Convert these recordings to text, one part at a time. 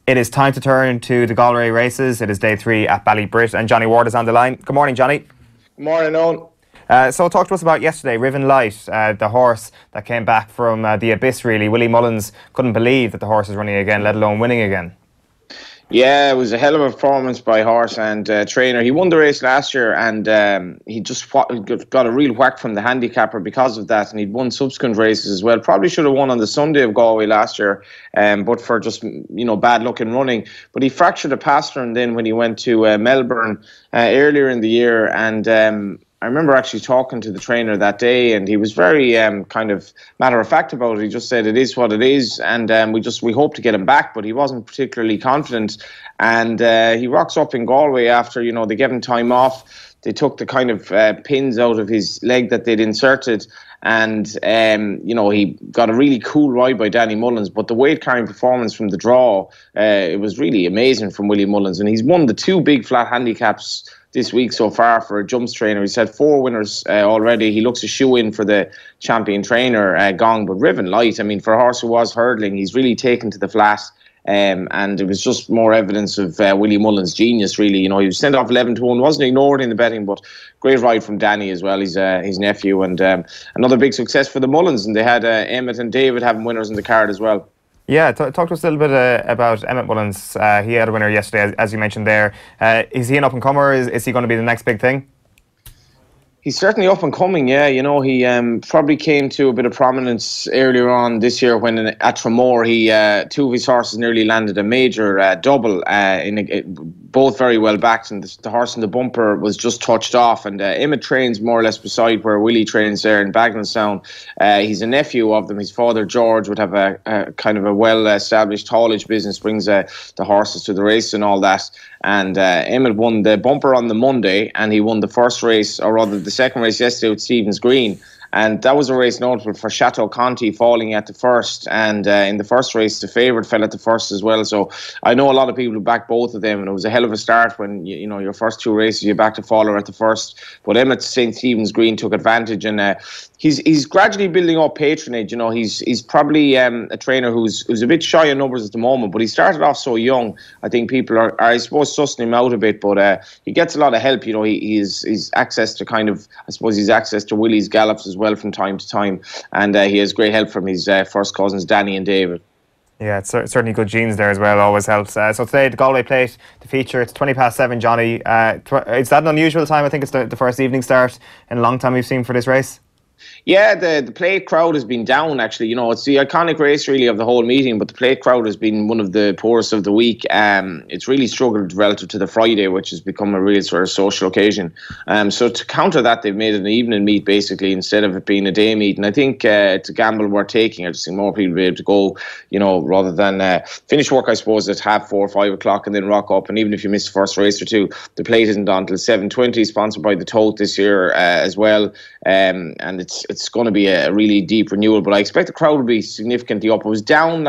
It is time to turn to the Galway Races. It is day 3 at Ballybrit, and Johnny Ward is on the line. Good morning, Johnny. Good morning, Owen. So talk to us about yesterday, Riven Light, the horse that came back from the abyss, really. Willie Mullins couldn't believe that the horse was running again, let alone winning again. Yeah, it was a hell of a performance by horse and trainer. He won the race last year, and he just got a real whack from the handicapper because of that, and he'd won subsequent races as well. Probably should have won on the Sunday of Galway last year, but for just bad luck in running. But he fractured a pastern then when he went to Melbourne earlier in the year, and I remember actually talking to the trainer that day, and he was very kind of matter of fact about it. He just said it is what it is, and we hope to get him back, but he wasn't particularly confident. And he rocks up in Galway after they gave him time off. They took the kind of pins out of his leg that they'd inserted, and he got a really cool ride by Danny Mullins. But the weight carrying performance from the draw, it was really amazing from Willie Mullins, and he's won the 2 big flat handicaps this week so far for a jumps trainer. He's had 4 winners already. He looks a shoe-in for the champion trainer, Gong. But Riven Light, I mean, for a horse who was hurdling, he's really taken to the flat. And it was just more evidence of Willie Mullins' genius, really. He was sent off 11-1, wasn't ignored in the betting, but great ride from Danny as well, his nephew. And another big success for the Mullins. And they had Emmett and David having winners in the card as well. Yeah, talk to us a little bit about Emmett Mullins. He had a winner yesterday, as you mentioned there. Is he an up-and-comer? Is he going to be the next big thing? He's certainly up and coming, yeah. He probably came to a bit of prominence earlier on this year when at Tramore, 2 of his horses nearly landed a major double, both very well backed, and the horse in the bumper was just touched off. And Emmett trains more or less beside where Willie trains there in Bagnallstown. He's a nephew of them. His father, George, would have a kind of a well-established haulage business, brings the horses to the race and all that. And Emmett won the bumper on the Monday, and he won the first race, or rather the second race yesterday with Stephen's Green. And that was a race notable for Chateau Conti falling at the first. And in the first race, the favourite fell at the first as well. So I know a lot of people who backed both of them, and it was a hell of a start when your first 2 races you backed a faller at the first. But Emmett St. Stephen's Green took advantage, and he's gradually building up patronage. He's probably a trainer who's a bit shy on numbers at the moment, but he started off so young. I think people are I suppose, sussing him out a bit, but he gets a lot of help. He's access to he's access to Willie's gallops as well from time to time, and he has great help from his first cousins Danny and David. Yeah, it's certainly good genes there as well, always helps. So today, the Galway Plate, the feature, it's 7:20, Johnny. Is that an unusual time? I think it's the first evening start in a long time we've seen for this race. Yeah, the Plate crowd has been down, actually. It's the iconic race, really, of the whole meeting, but the Plate crowd has been one of the poorest of the week. It's really struggled relative to the Friday, which has become a real sort of social occasion. So to counter that, they've made it an evening meet, basically, instead of it being a day meet. And I think it's a gamble worth taking. I just think more people will be able to go, rather than finish work, I suppose, at 4:30 or 5 o'clock and then rock up. And even if you miss the first race or 2, the Plate isn't on until 7:20, sponsored by the Tote this year as well. And it's going to be a really deep renewal, but I expect the crowd will be significantly up. It was down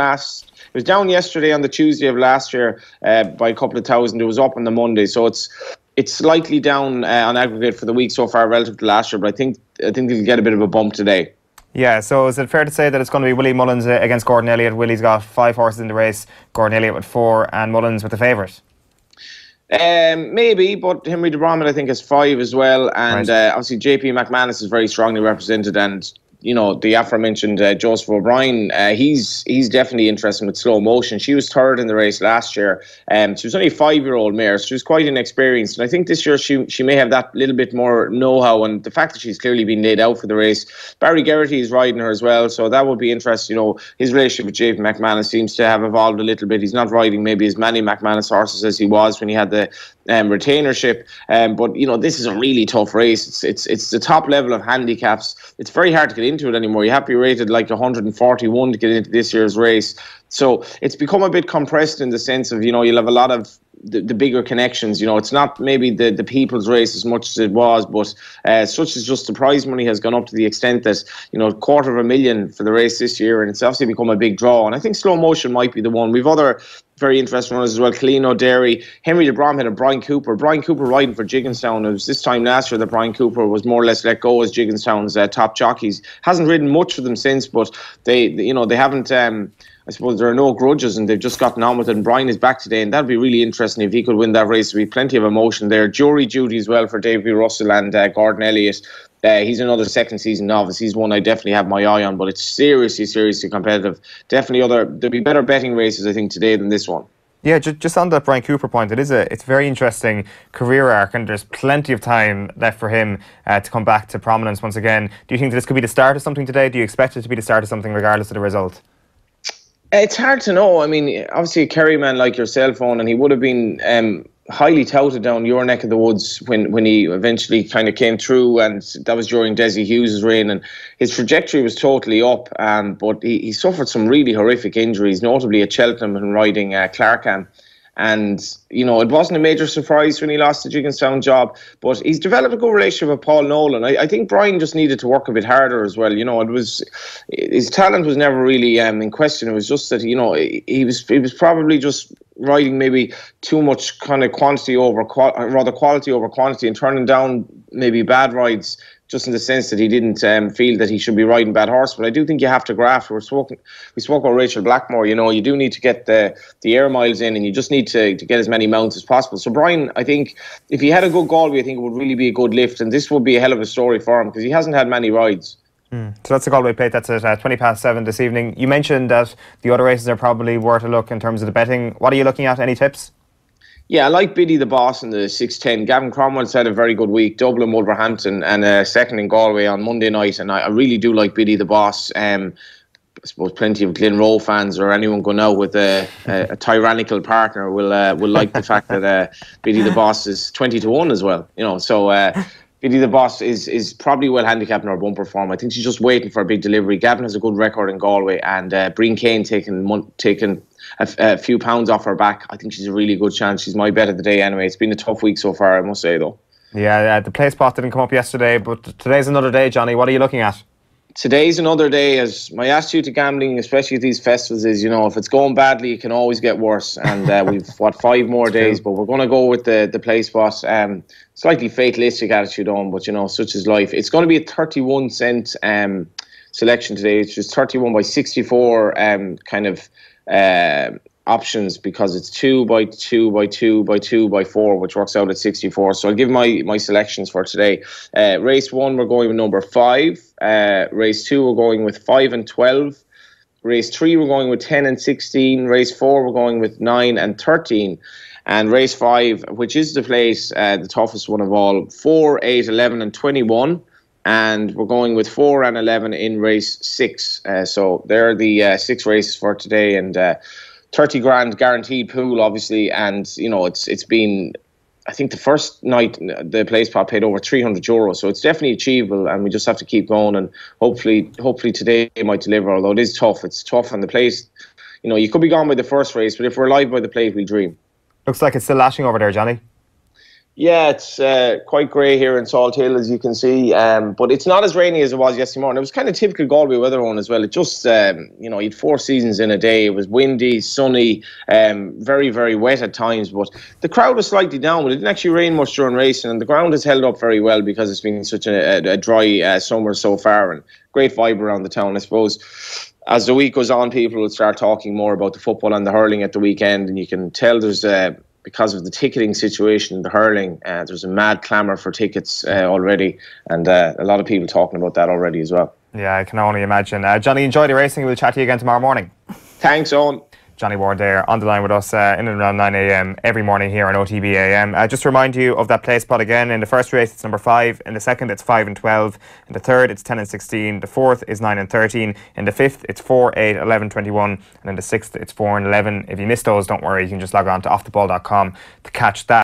yesterday on the Tuesday of last year by a couple of thousand. It was up on the Monday, so it's slightly down on aggregate for the week so far relative to last year, but I think they'll get a bit of a bump today. Yeah, so is it fair to say that it's going to be Willie Mullins against Gordon Elliott? Willie's got 5 horses in the race, Gordon Elliott with 4, and Mullins with the favourite. Maybe, but Henry de Bromhead I think has 5 as well, and right. Obviously JP McManus is very strongly represented, and the aforementioned Joseph O'Brien, he's definitely interesting with Slow Motion. She was 3rd in the race last year. She was only a 5-year-old mare, so she was quite inexperienced. And I think this year she may have that little bit more know-how, and the fact that she's clearly been laid out for the race. Barry Geraghty is riding her as well, so that would be interesting. His relationship with JP McManus seems to have evolved a little bit. He's not riding maybe as many McManus horses as he was when he had the retainership. But this is a really tough race. It's the top level of handicaps. It's very hard to get into it anymore. You have to be rated like 141 to get into this year's race. So it's become a bit compressed in the sense of, you'll have a lot of the bigger connections. It's not maybe the people's race as much as it was, but such as just the prize money has gone up to the extent that, $250,000 for the race this year, and it's obviously become a big draw. And I think Slow Motion might be the one. We've other very interesting runners as well. Colleen O'Derry, Henry de Bromhead and Brian Cooper. Brian Cooper riding for Jigginstown. It was this time last year that Brian Cooper was more or less let go as Jigginstown's top jockeys. Hasn't ridden much for them since, but they haven't I suppose there are no grudges and they've just gotten on with it. And Brian is back today, and that'd be really interesting if he could win that race. There'd be plenty of emotion there. Jury duty as well for Davy Russell and Gordon Elliott. He's another second season novice. He's one I definitely have my eye on, but it's seriously competitive. Definitely there'll be better betting races, I think, today than this one. Yeah, just on that Brian Cooper point, it's a very interesting career arc, and there's plenty of time left for him to come back to prominence once again. Do you think that this could be the start of something today? Do you expect it to be the start of something regardless of the result? It's hard to know. I mean, obviously a Kerry man like yourself, Owen, and he would have been highly touted down your neck of the woods when he eventually kind of came through, and that was during Desi Hughes' reign, and his trajectory was totally up, but he suffered some really horrific injuries, notably at Cheltenham and riding Clarkham. And, it wasn't a major surprise when he lost the Jigginstown job, but he's developed a good relationship with Paul Nolan. I think Brian just needed to work a bit harder as well. His talent was never really in question. It was just that, he was probably just riding maybe too much kind of quality over quantity, and turning down maybe bad rides, just in the sense that he didn't feel that he should be riding bad horse. But I do think you have to graft. We spoke about Rachel Blackmore. You do need to get the air miles in, and you just need to get as many mounts as possible. So Brian, I think if he had a good Galway, I think it would really be a good lift, and this would be a hell of a story for him because he hasn't had many rides. So that's the Galway Plate. That's at 7:20 this evening. You mentioned that the other races are probably worth a look in terms of the betting. What are you looking at? Any tips? Yeah, I like Biddy the Boss in the 6:10. Gavin Cromwell's had a very good week. Dublin, Wolverhampton, and second in Galway on Monday night. And I really do like Biddy the Boss. I suppose plenty of Glenroe fans or anyone going out with a tyrannical partner will like the fact that Biddy the Boss is 20-1 as well. Biddy the Boss is probably well handicapped in our bumper form. I think she's just waiting for a big delivery. Gavin has a good record in Galway, and Breen Kane taking a few pounds off her back. I think she's a really good chance. She's my bet of the day anyway. It's been a tough week so far, I must say, though. Yeah, the play spot didn't come up yesterday, but today's another day, Johnny. What are you looking at? Today's another day. As my attitude to gambling, especially at these festivals, is if it's going badly, it can always get worse. And we've 5 more days, but we're going to go with the play spot. Slightly fatalistic attitude on, but such is life. It's going to be a 31-cent selection today. It's just 31 by 64 options, because it's 2 by 2 by 2 by 2 by 4, which works out at 64. So I'll give my selections for today. Race 1, we're going with number 5. Race 2, we're going with 5 and 12. Race 3, we're going with 10 and 16. Race 4, we're going with 9 and 13. And race 5, which is the place, the toughest one of all, 4, 8, 11 and 21. And we're going with 4 and 11 in race 6. So there are the 6 races for today, and 30 grand guaranteed pool, obviously. And it's been, I think the first night the play spot paid over €300, so it's definitely achievable, and we just have to keep going, and hopefully today it might deliver. Although it is tough, it's tough on the place. You could be gone by the first race, but if we're live by the plate, we dream. Looks like it's still lashing over there, Johnny. Yeah, it's quite grey here in Salt Hill, as you can see, but it's not as rainy as it was yesterday morning. It was kind of typical Galway weather on as well. It just, you had 4 seasons in a day. It was windy, sunny, very, very wet at times, but the crowd was slightly down, but it didn't actually rain much during racing, and the ground has held up very well because it's been such a dry summer so far, and great vibe around the town, I suppose. As the week goes on, people will start talking more about the football and the hurling at the weekend, and you can tell there's because of the ticketing situation in the hurling, there's a mad clamour for tickets already, and a lot of people talking about that already as well. Yeah, I can only imagine. Johnny, enjoy the racing. We'll chat to you again tomorrow morning. Thanks, Owen. Johnny Ward there on the line with us in and around 9 a.m. every morning here on OTB AM. Just to remind you of that play spot again. In the first race, it's number 5. In the second, it's 5 and 12. In the third, it's 10 and 16. The fourth is 9 and 13. In the fifth, it's 4, 8, 11, 21. And in the sixth, it's 4 and 11. If you missed those, don't worry. You can just log on to offtheball.com to catch that.